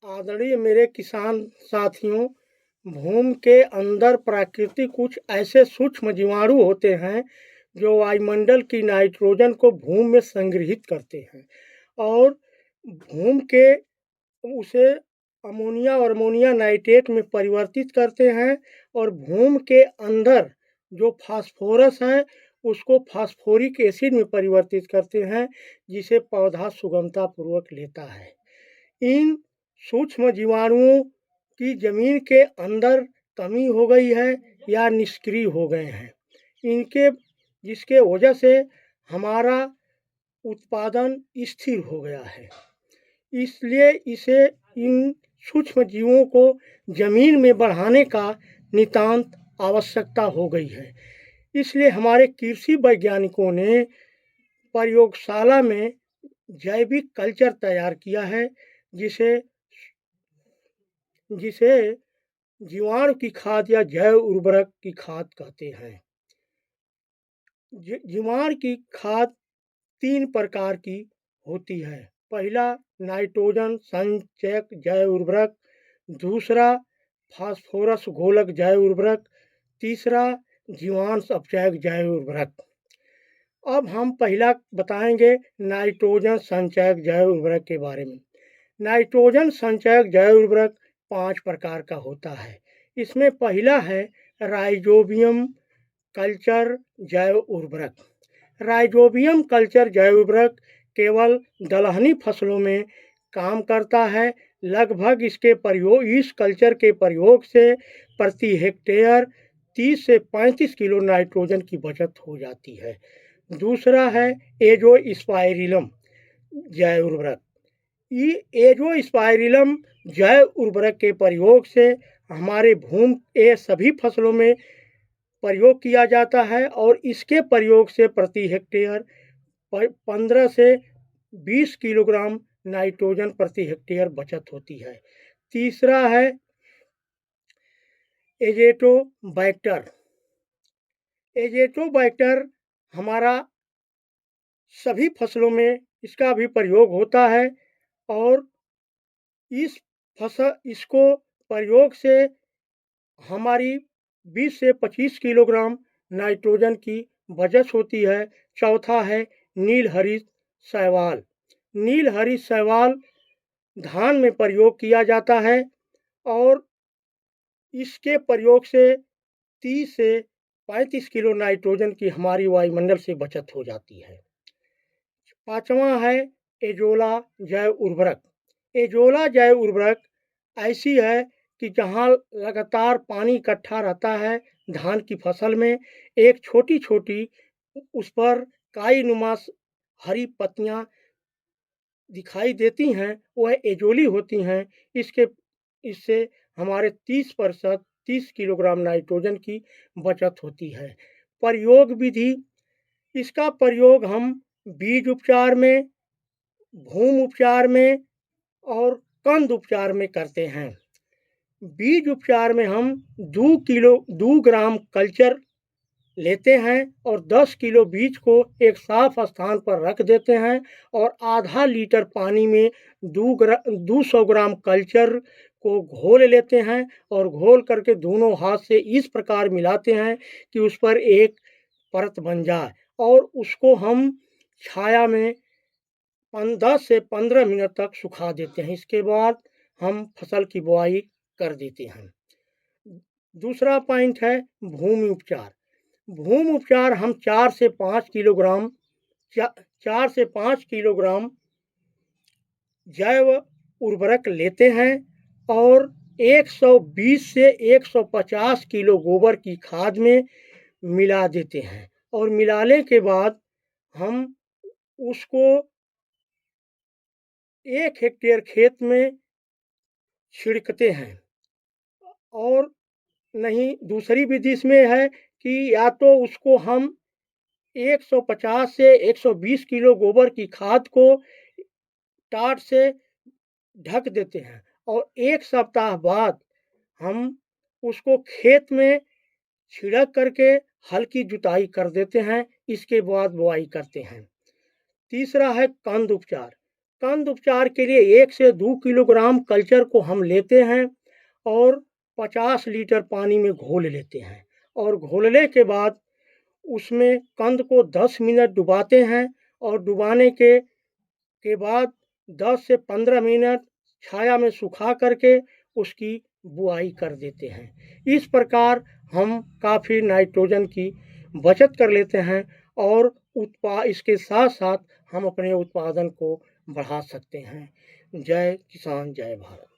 आदरणीय मेरे किसान साथियों, भूमि के अंदर प्राकृतिक कुछ ऐसे सूक्ष्म जीवाणु होते हैं जो वायुमंडल की नाइट्रोजन को भूमि में संग्रहित करते हैं और भूमि के उसे अमोनिया और अमोनिया नाइट्रेट में परिवर्तित करते हैं और भूमि के अंदर जो फास्फोरस है उसको फास्फोरिक एसिड में परिवर्तित करते हैं, जिसे पौधा सुगमता पूर्वक लेता है। इन सूक्ष्म जीवाणुओं की जमीन के अंदर कमी हो गई है या निष्क्रिय हो गए हैं, इनके जिसके वजह से हमारा उत्पादन स्थिर हो गया है। इसलिए इसे इन सूक्ष्म जीवों को जमीन में बढ़ाने का नितांत आवश्यकता हो गई है। इसलिए हमारे कृषि वैज्ञानिकों ने प्रयोगशाला में जैविक कल्चर तैयार किया है, जिसे जिसे जीवाणु की खाद या जैव उर्वरक की खाद कहते हैं। जीवाणु की खाद 3 प्रकार की होती है। पहला नाइट्रोजन संचयक जैव उर्वरक, दूसरा फास्फोरस घोलक जैव उर्वरक, तीसरा जीवांश अपचयक जैव उर्वरक। अब हम पहला बताएंगे नाइट्रोजन संचयक जैव उर्वरक के बारे में। नाइट्रोजन संचयक जैव उर्वरक 5 प्रकार का होता है। इसमें पहला है राइजोबियम कल्चर जैव उर्वरक। राइजोबियम कल्चर जैव उर्वरक केवल दलहनी फसलों में काम करता है। लगभग इस कल्चर के प्रयोग से प्रति हेक्टेयर 30 से 35 किलो नाइट्रोजन की बचत हो जाती है। दूसरा है एजोस्पाइरिलम जैव उर्वरक। एजोस्पाइरिलम जैव उर्वरक के प्रयोग से हमारे भूमि के सभी फसलों में प्रयोग किया जाता है और इसके प्रयोग से प्रति हेक्टेयर 15 से 20 किलोग्राम नाइट्रोजन प्रति हेक्टेयर बचत होती है। तीसरा है एजेटोबैक्टर। एजेटोबैक्टर हमारा सभी फसलों में इसका भी प्रयोग होता है और इसको प्रयोग से हमारी 20 से 25 किलोग्राम नाइट्रोजन की बचत होती है। चौथा है नीलहरित शैवाल। नीलहरित शैवाल धान में प्रयोग किया जाता है और इसके प्रयोग से 30 से 35 किलो नाइट्रोजन की हमारी वायुमंडल से बचत हो जाती है। पांचवा है एजोला जैव उर्वरक। एजोला जैव उर्वरक ऐसी है कि जहाँ लगातार पानी इकट्ठा रहता है धान की फसल में, एक छोटी छोटी उस पर काई नुमा हरी पत्तियाँ दिखाई देती हैं, वह एजोली होती हैं। इससे हमारे 30 किलोग्राम नाइट्रोजन की बचत होती है। प्रयोग विधि, इसका प्रयोग हम बीज उपचार में, भूमि उपचार में और कंद उपचार में करते हैं। बीज उपचार में हम 2 ग्राम कल्चर लेते हैं और 10 किलो बीज को एक साफ स्थान पर रख देते हैं और आधा लीटर पानी में 200 ग्राम कल्चर को घोल लेते हैं और घोल करके दोनों हाथ से इस प्रकार मिलाते हैं कि उस पर एक परत बन जाए और उसको हम छाया में 10 से 15 मिनट तक सुखा देते हैं। इसके बाद हम फसल की बुआई कर देते हैं। दूसरा पॉइंट है भूमि उपचार। भूमि उपचार हम 4 से 5 किलोग्राम जैव उर्वरक लेते हैं और 120 से 150 किलो गोबर की खाद में मिला देते हैं और मिलाने के बाद हम उसको 1 हेक्टेयर खेत में छिड़कते हैं। और नहीं, दूसरी विधि इसमें है कि या तो उसको हम 150 से 120 किलो गोबर की खाद को टाट से ढक देते हैं और 1 सप्ताह बाद हम उसको खेत में छिड़क करके हल्की जुताई कर देते हैं। इसके बाद बुआई करते हैं। तीसरा है कंद उपचार। कंद उपचार के लिए 1 से 2 किलोग्राम कल्चर को हम लेते हैं और 50 लीटर पानी में घोल लेते हैं और घोलने के बाद उसमें कंद को 10 मिनट डुबाते हैं और डुबाने के बाद 10 से 15 मिनट छाया में सुखा करके उसकी बुआई कर देते हैं। इस प्रकार हम काफ़ी नाइट्रोजन की बचत कर लेते हैं और इसके साथ साथ हम अपने उत्पादन को बढ़ा सकते हैं। जय किसान जय भारत।